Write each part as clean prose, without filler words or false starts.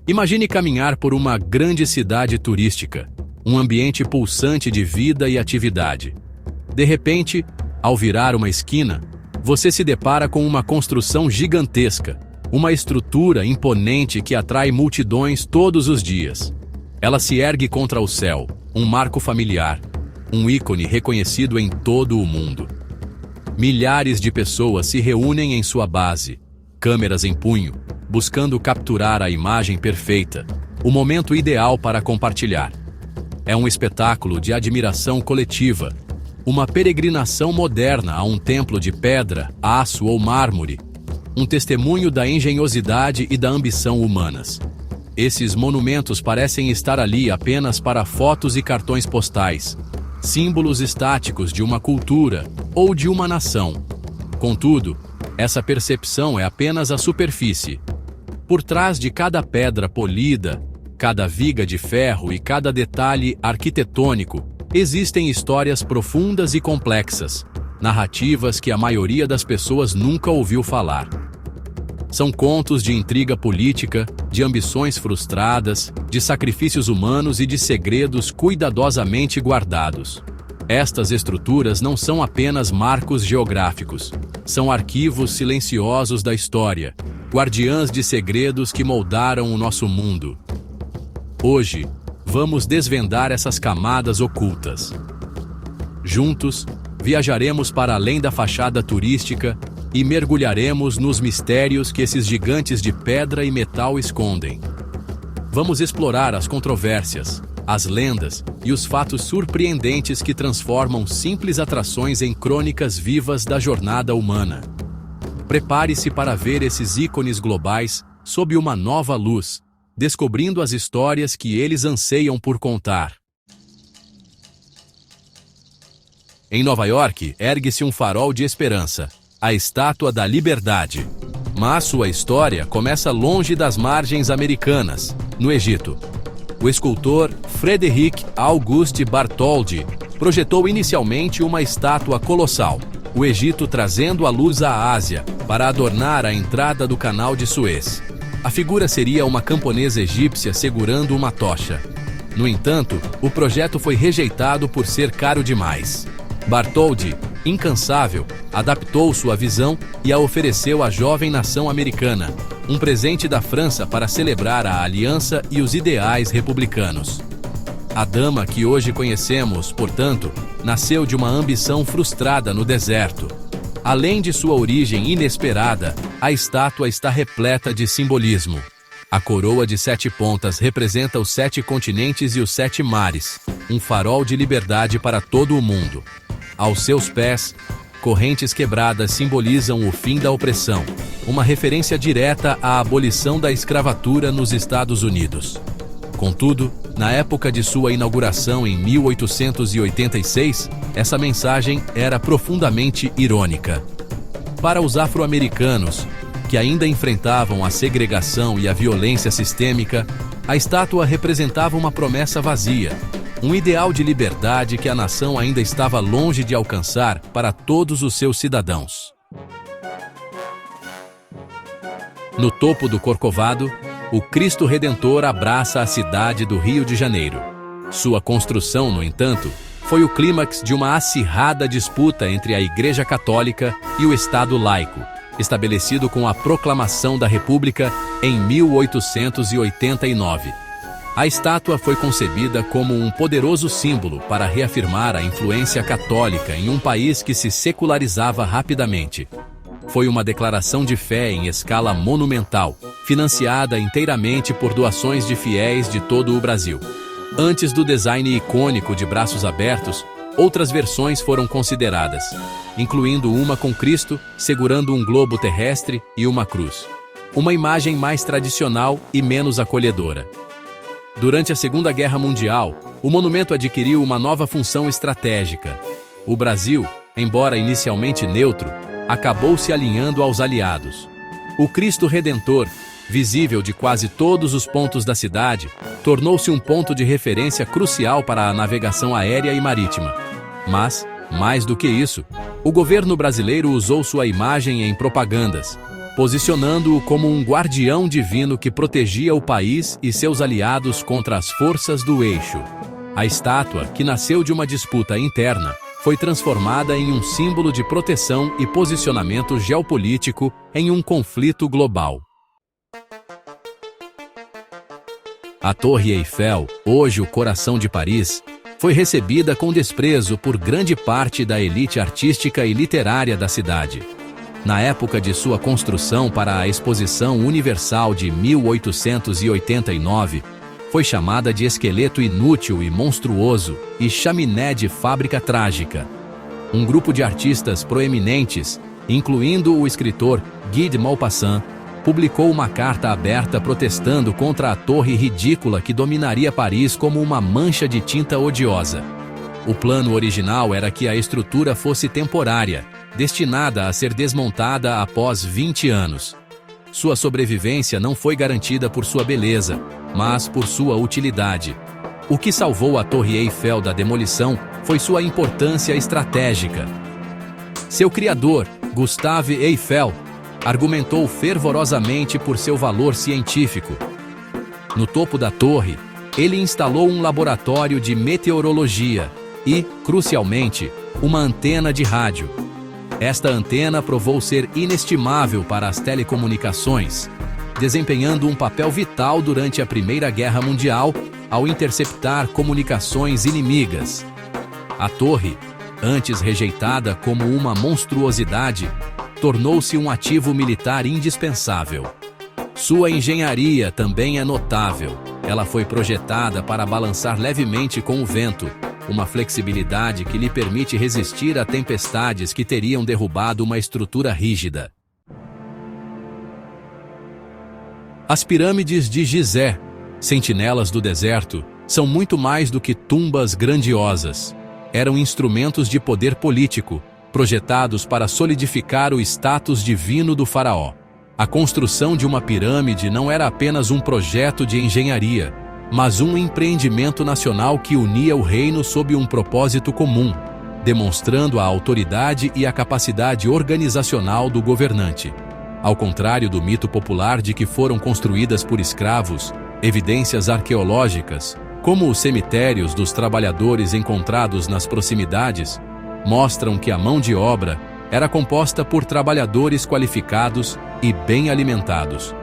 Imagine caminhar por uma grande cidade turística, um ambiente pulsante de vida e atividade. De repente, ao virar uma esquina, você se depara com uma construção gigantesca, uma estrutura imponente que atrai multidões todos os dias. Ela se ergue contra o céu, um marco familiar, um ícone reconhecido em todo o mundo. Milhares de pessoas se reúnem em sua base, câmeras em punho, buscando capturar a imagem perfeita, o momento ideal para compartilhar. É um espetáculo de admiração coletiva, uma peregrinação moderna a um templo de pedra, aço ou mármore, um testemunho da engenhosidade e da ambição humanas. Esses monumentos parecem estar ali apenas para fotos e cartões postais, símbolos estáticos de uma cultura ou de uma nação. Contudo, essa percepção é apenas a superfície. Por trás de cada pedra polida, cada viga de ferro e cada detalhe arquitetônico, existem histórias profundas e complexas, narrativas que a maioria das pessoas nunca ouviu falar. São contos de intriga política, de ambições frustradas, de sacrifícios humanos e de segredos cuidadosamente guardados. Estas estruturas não são apenas marcos geográficos, são arquivos silenciosos da história, guardiãs de segredos que moldaram o nosso mundo. Hoje, vamos desvendar essas camadas ocultas. Juntos, viajaremos para além da fachada turística e mergulharemos nos mistérios que esses gigantes de pedra e metal escondem. Vamos explorar as controvérsias, as lendas e os fatos surpreendentes que transformam simples atrações em crônicas vivas da jornada humana. Prepare-se para ver esses ícones globais sob uma nova luz, descobrindo as histórias que eles anseiam por contar. Em Nova York, ergue-se um farol de esperança, a Estátua da Liberdade. Mas sua história começa longe das margens americanas, no Egito. O escultor Frédéric Auguste Bartholdi projetou inicialmente uma estátua colossal, o Egito trazendo a luz à Ásia, para adornar a entrada do Canal de Suez. A figura seria uma camponesa egípcia segurando uma tocha. No entanto, o projeto foi rejeitado por ser caro demais. Bartholdi, incansável, adaptou sua visão e a ofereceu à jovem nação americana, um presente da França para celebrar a aliança e os ideais republicanos. A dama que hoje conhecemos, portanto, nasceu de uma ambição frustrada no deserto. Além de sua origem inesperada, a estátua está repleta de simbolismo. A coroa de 7 pontas representa os 7 continentes e os 7 mares, um farol de liberdade para todo o mundo. Aos seus pés, correntes quebradas simbolizam o fim da opressão, uma referência direta à abolição da escravatura nos Estados Unidos. Contudo, na época de sua inauguração em 1886, essa mensagem era profundamente irônica. Para os afro-americanos, que ainda enfrentavam a segregação e a violência sistêmica, a estátua representava uma promessa vazia, um ideal de liberdade que a nação ainda estava longe de alcançar para todos os seus cidadãos. No topo do Corcovado, o Cristo Redentor abraça a cidade do Rio de Janeiro. Sua construção, no entanto, foi o clímax de uma acirrada disputa entre a Igreja Católica e o Estado laico, estabelecido com a Proclamação da República em 1889. A estátua foi concebida como um poderoso símbolo para reafirmar a influência católica em um país que se secularizava rapidamente. Foi uma declaração de fé em escala monumental, financiada inteiramente por doações de fiéis de todo o Brasil. Antes do design icônico de braços abertos, outras versões foram consideradas, incluindo uma com Cristo segurando um globo terrestre e uma cruz. Uma imagem mais tradicional e menos acolhedora. Durante a Segunda Guerra Mundial, o monumento adquiriu uma nova função estratégica. O Brasil, embora inicialmente neutro, acabou se alinhando aos aliados. O Cristo Redentor, visível de quase todos os pontos da cidade, tornou-se um ponto de referência crucial para a navegação aérea e marítima. Mas, mais do que isso, o governo brasileiro usou sua imagem em propagandas. posicionando-o como um guardião divino que protegia o país e seus aliados contra as forças do eixo. A estátua, que nasceu de uma disputa interna, foi transformada em um símbolo de proteção e posicionamento geopolítico em um conflito global. A Torre Eiffel, hoje o coração de Paris, foi recebida com desprezo por grande parte da elite artística e literária da cidade. Na época de sua construção para a Exposição Universal de 1889, foi chamada de esqueleto inútil e monstruoso e chaminé de fábrica trágica. Um grupo de artistas proeminentes, incluindo o escritor Guy de Maupassant, publicou uma carta aberta protestando contra a torre ridícula que dominaria Paris como uma mancha de tinta odiosa. O plano original era que a estrutura fosse temporária, destinada a ser desmontada após 20 anos. Sua sobrevivência não foi garantida por sua beleza, mas por sua utilidade. O que salvou a Torre Eiffel da demolição foi sua importância estratégica. Seu criador, Gustave Eiffel, argumentou fervorosamente por seu valor científico. No topo da torre, ele instalou um laboratório de meteorologia e, crucialmente, uma antena de rádio. Esta antena provou ser inestimável para as telecomunicações, desempenhando um papel vital durante a Primeira Guerra Mundial ao interceptar comunicações inimigas. A torre, antes rejeitada como uma monstruosidade, tornou-se um ativo militar indispensável. Sua engenharia também é notável. Ela foi projetada para balançar levemente com o vento, uma flexibilidade que lhe permite resistir a tempestades que teriam derrubado uma estrutura rígida. As pirâmides de Gizé, sentinelas do deserto, são muito mais do que tumbas grandiosas. Eram instrumentos de poder político, projetados para solidificar o status divino do faraó. A construção de uma pirâmide não era apenas um projeto de engenharia, mas um empreendimento nacional que unia o reino sob um propósito comum, demonstrando a autoridade e a capacidade organizacional do governante. Ao contrário do mito popular de que foram construídas por escravos, evidências arqueológicas, como os cemitérios dos trabalhadores encontrados nas proximidades, mostram que a mão de obra era composta por trabalhadores qualificados e bem alimentados.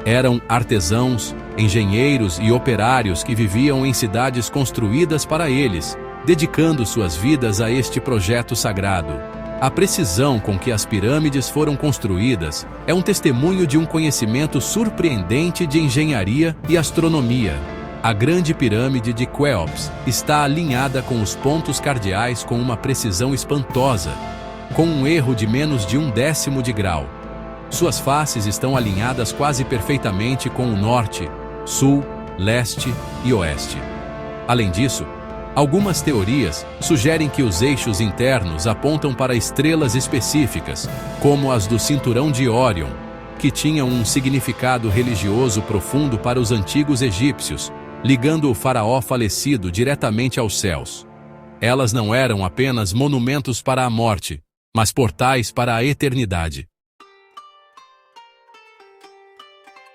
Eram artesãos, engenheiros e operários que viviam em cidades construídas para eles, dedicando suas vidas a este projeto sagrado. A precisão com que as pirâmides foram construídas é um testemunho de um conhecimento surpreendente de engenharia e astronomia. A Grande Pirâmide de Quéops está alinhada com os pontos cardeais com uma precisão espantosa, com um erro de menos de 1/10 de grau. Suas faces estão alinhadas quase perfeitamente com o norte, sul, leste e oeste. Além disso, algumas teorias sugerem que os eixos internos apontam para estrelas específicas, como as do Cinturão de Órion, que tinham um significado religioso profundo para os antigos egípcios, ligando o faraó falecido diretamente aos céus. Elas não eram apenas monumentos para a morte, mas portais para a eternidade.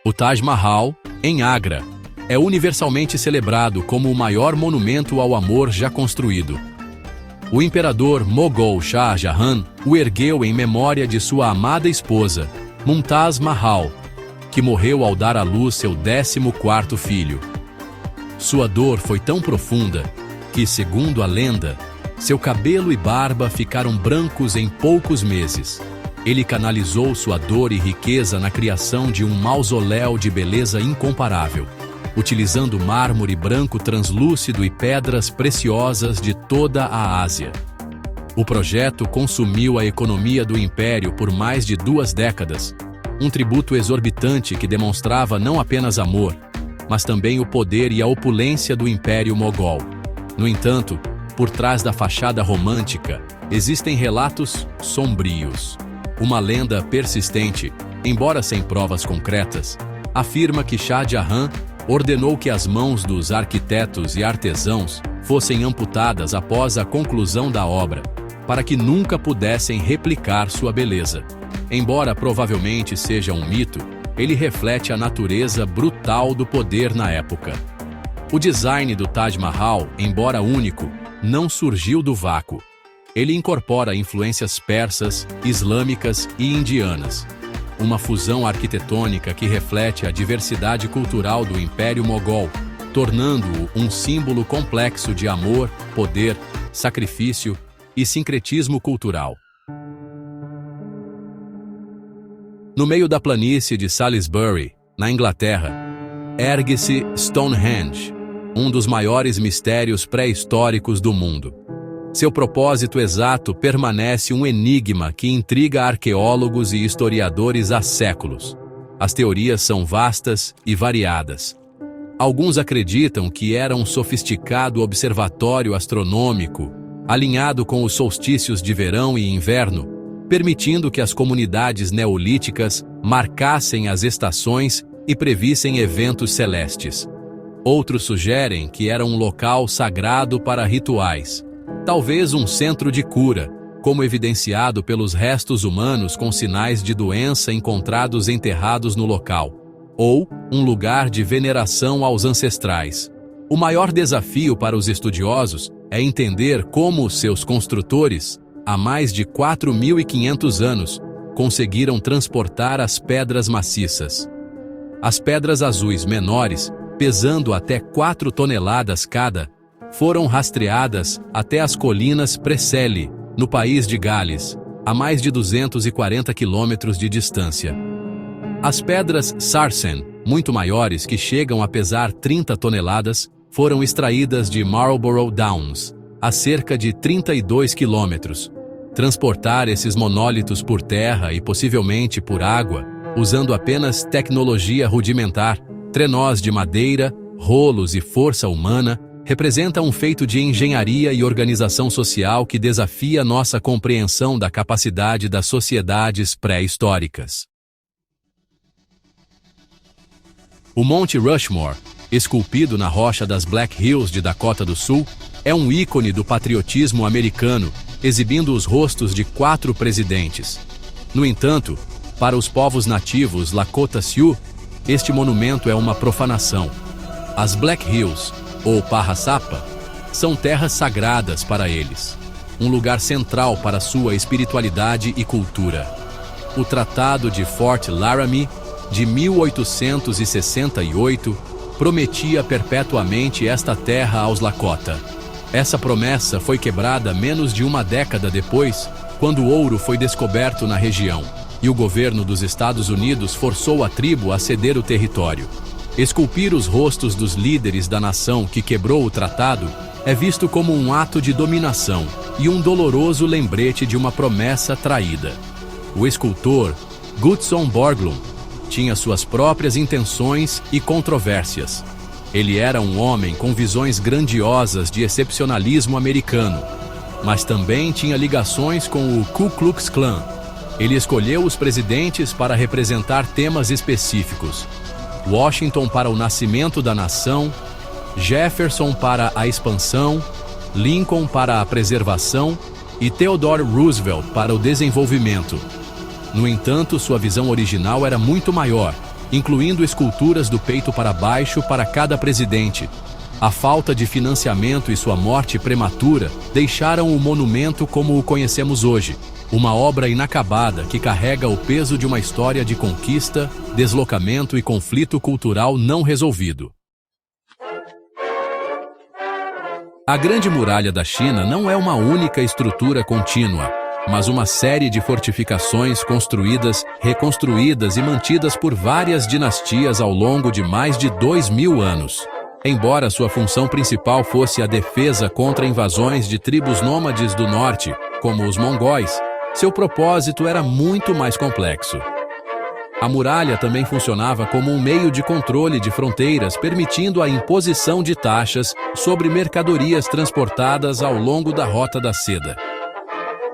O Taj Mahal, em Agra, é universalmente celebrado como o maior monumento ao amor já construído. O imperador Moghol Shah Jahan o ergueu em memória de sua amada esposa, Mumtaz Mahal, que morreu ao dar à luz seu 14º filho. Sua dor foi tão profunda que, segundo a lenda, seu cabelo e barba ficaram brancos em poucos meses. Ele canalizou sua dor e riqueza na criação de um mausoléu de beleza incomparável, utilizando mármore branco translúcido e pedras preciosas de toda a Ásia. O projeto consumiu a economia do império por mais de 2 décadas, um tributo exorbitante que demonstrava não apenas amor, mas também o poder e a opulência do Império Mogol. No entanto, por trás da fachada romântica, existem relatos sombrios. Uma lenda persistente, embora sem provas concretas, afirma que Shah Jahan ordenou que as mãos dos arquitetos e artesãos fossem amputadas após a conclusão da obra, para que nunca pudessem replicar sua beleza. Embora provavelmente seja um mito, ele reflete a natureza brutal do poder na época. O design do Taj Mahal, embora único, não surgiu do vácuo. Ele incorpora influências persas, islâmicas e indianas. Uma fusão arquitetônica que reflete a diversidade cultural do Império Mogol, tornando-o um símbolo complexo de amor, poder, sacrifício e sincretismo cultural. No meio da planície de Salisbury, na Inglaterra, ergue-se Stonehenge, um dos maiores mistérios pré-históricos do mundo. Seu propósito exato permanece um enigma que intriga arqueólogos e historiadores há séculos. As teorias são vastas e variadas. Alguns acreditam que era um sofisticado observatório astronômico, alinhado com os solstícios de verão e inverno, permitindo que as comunidades neolíticas marcassem as estações e previssem eventos celestes. Outros sugerem que era um local sagrado para rituais, talvez um centro de cura, como evidenciado pelos restos humanos com sinais de doença encontrados enterrados no local, ou um lugar de veneração aos ancestrais. O maior desafio para os estudiosos é entender como seus construtores, há mais de 4.500 anos, conseguiram transportar as pedras maciças. As pedras azuis menores, pesando até 4 toneladas cada, foram rastreadas até as colinas Preseli, no país de Gales, a mais de 240 quilômetros de distância. As pedras Sarsen, muito maiores, que chegam a pesar 30 toneladas, foram extraídas de Marlborough Downs, a cerca de 32 quilômetros. Transportar esses monólitos por terra e possivelmente por água, usando apenas tecnologia rudimentar, trenós de madeira, rolos e força humana, representa um feito de engenharia e organização social que desafia nossa compreensão da capacidade das sociedades pré-históricas. O Monte Rushmore, esculpido na rocha das Black Hills de Dakota do Sul, é um ícone do patriotismo americano, exibindo os rostos de 4 presidentes. No entanto, para os povos nativos Lakota Sioux, este monumento é uma profanação. As Black Hills, ou Parrassapa, são terras sagradas para eles, um lugar central para sua espiritualidade e cultura. O Tratado de Fort Laramie, de 1868, prometia perpetuamente esta terra aos Lakota. Essa promessa foi quebrada menos de uma década depois, quando o ouro foi descoberto na região, e o governo dos Estados Unidos forçou a tribo a ceder o território. Esculpir os rostos dos líderes da nação que quebrou o tratado é visto como um ato de dominação e um doloroso lembrete de uma promessa traída. O escultor Gutzon Borglum tinha suas próprias intenções e controvérsias. Ele era um homem com visões grandiosas de excepcionalismo americano, mas também tinha ligações com o Ku Klux Klan. Ele escolheu os presidentes para representar temas específicos: Washington para o nascimento da nação, Jefferson para a expansão, Lincoln para a preservação e Theodore Roosevelt para o desenvolvimento. No entanto, sua visão original era muito maior, incluindo esculturas do peito para baixo para cada presidente. A falta de financiamento e sua morte prematura deixaram o monumento como o conhecemos hoje, uma obra inacabada que carrega o peso de uma história de conquista, deslocamento e conflito cultural não resolvido. A Grande Muralha da China não é uma única estrutura contínua, mas uma série de fortificações construídas, reconstruídas e mantidas por várias dinastias ao longo de mais de 2.000 anos. Embora sua função principal fosse a defesa contra invasões de tribos nômades do norte, como os mongóis, seu propósito era muito mais complexo. A muralha também funcionava como um meio de controle de fronteiras, permitindo a imposição de taxas sobre mercadorias transportadas ao longo da Rota da Seda.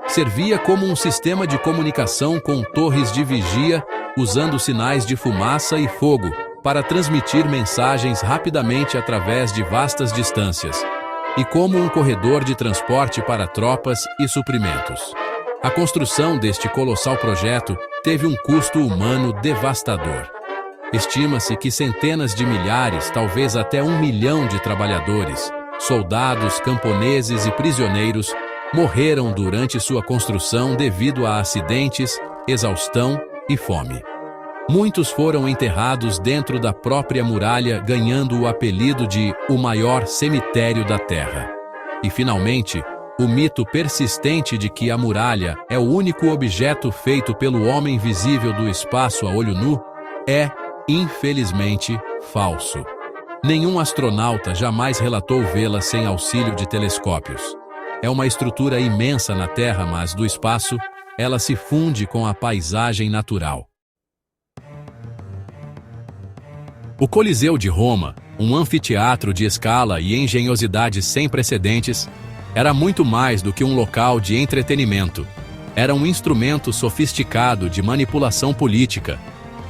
Servia como um sistema de comunicação com torres de vigia, usando sinais de fumaça e fogo para transmitir mensagens rapidamente através de vastas distâncias, e como um corredor de transporte para tropas e suprimentos. A construção deste colossal projeto teve um custo humano devastador. Estima-se que centenas de milhares, talvez até 1 milhão de trabalhadores, soldados, camponeses e prisioneiros morreram durante sua construção devido a acidentes, exaustão e fome. Muitos foram enterrados dentro da própria muralha, ganhando o apelido de o maior cemitério da Terra. E, finalmente, o mito persistente de que a muralha é o único objeto feito pelo homem visível do espaço a olho nu é, infelizmente, falso. Nenhum astronauta jamais relatou vê-la sem auxílio de telescópios. É uma estrutura imensa na Terra, mas do espaço, ela se funde com a paisagem natural. O Coliseu de Roma, um anfiteatro de escala e engenhosidade sem precedentes, era muito mais do que um local de entretenimento. Era um instrumento sofisticado de manipulação política.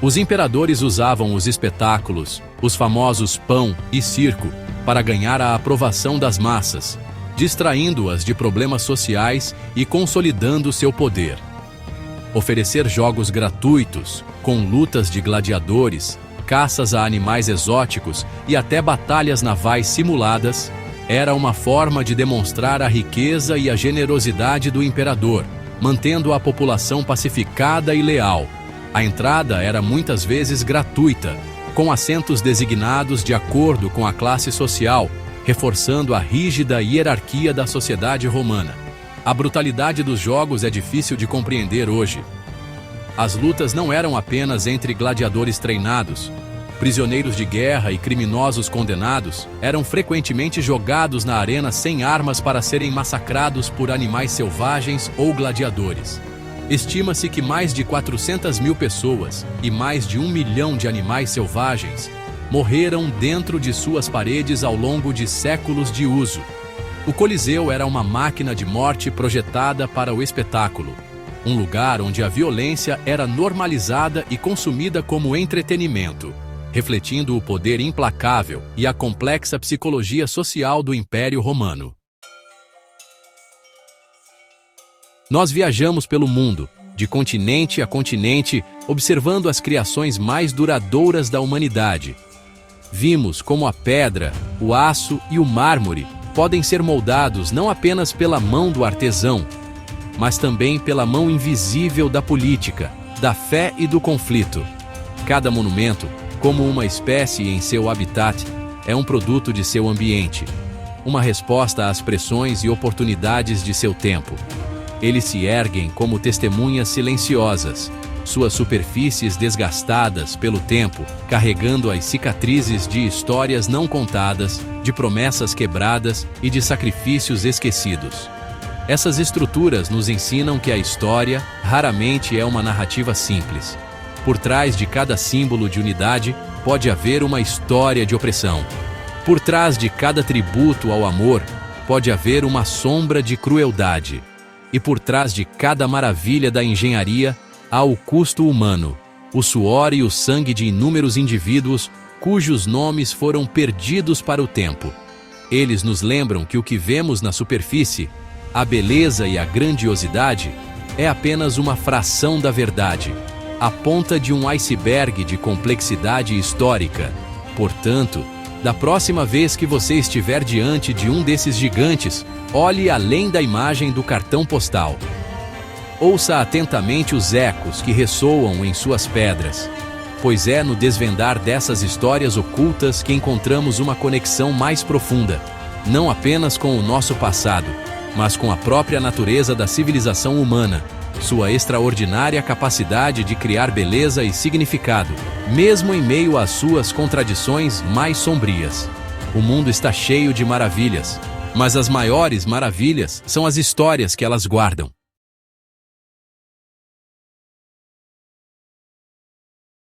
Os imperadores usavam os espetáculos, os famosos pão e circo, para ganhar a aprovação das massas, distraindo-as de problemas sociais e consolidando seu poder. Oferecer jogos gratuitos, com lutas de gladiadores, caças a animais exóticos e até batalhas navais simuladas, era uma forma de demonstrar a riqueza e a generosidade do imperador, mantendo a população pacificada e leal. A entrada era muitas vezes gratuita, com assentos designados de acordo com a classe social, reforçando a rígida hierarquia da sociedade romana. A brutalidade dos jogos é difícil de compreender hoje. As lutas não eram apenas entre gladiadores treinados. Prisioneiros de guerra e criminosos condenados eram frequentemente jogados na arena sem armas para serem massacrados por animais selvagens ou gladiadores. Estima-se que mais de 400 mil pessoas e mais de 1 milhão de animais selvagens morreram dentro de suas paredes ao longo de séculos de uso. O Coliseu era uma máquina de morte projetada para o espetáculo, um lugar onde a violência era normalizada e consumida como entretenimento, refletindo o poder implacável e a complexa psicologia social do Império Romano. Nós viajamos pelo mundo, de continente a continente, observando as criações mais duradouras da humanidade. Vimos como a pedra, o aço e o mármore podem ser moldados não apenas pela mão do artesão, mas também pela mão invisível da política, da fé e do conflito. Cada monumento, como uma espécie em seu habitat, é um produto de seu ambiente, uma resposta às pressões e oportunidades de seu tempo. Eles se erguem como testemunhas silenciosas, suas superfícies desgastadas pelo tempo, carregando as cicatrizes de histórias não contadas, de promessas quebradas e de sacrifícios esquecidos. Essas estruturas nos ensinam que a história raramente é uma narrativa simples. Por trás de cada símbolo de unidade, pode haver uma história de opressão. Por trás de cada tributo ao amor, pode haver uma sombra de crueldade. E por trás de cada maravilha da engenharia, há o custo humano, o suor e o sangue de inúmeros indivíduos cujos nomes foram perdidos para o tempo. Eles nos lembram que o que vemos na superfície, a beleza e a grandiosidade, é apenas uma fração da verdade, a ponta de um iceberg de complexidade histórica. Portanto, da próxima vez que você estiver diante de um desses gigantes, olhe além da imagem do cartão postal. Ouça atentamente os ecos que ressoam em suas pedras, pois é no desvendar dessas histórias ocultas que encontramos uma conexão mais profunda, não apenas com o nosso passado, mas com a própria natureza da civilização humana, sua extraordinária capacidade de criar beleza e significado, mesmo em meio às suas contradições mais sombrias. O mundo está cheio de maravilhas, mas as maiores maravilhas são as histórias que elas guardam.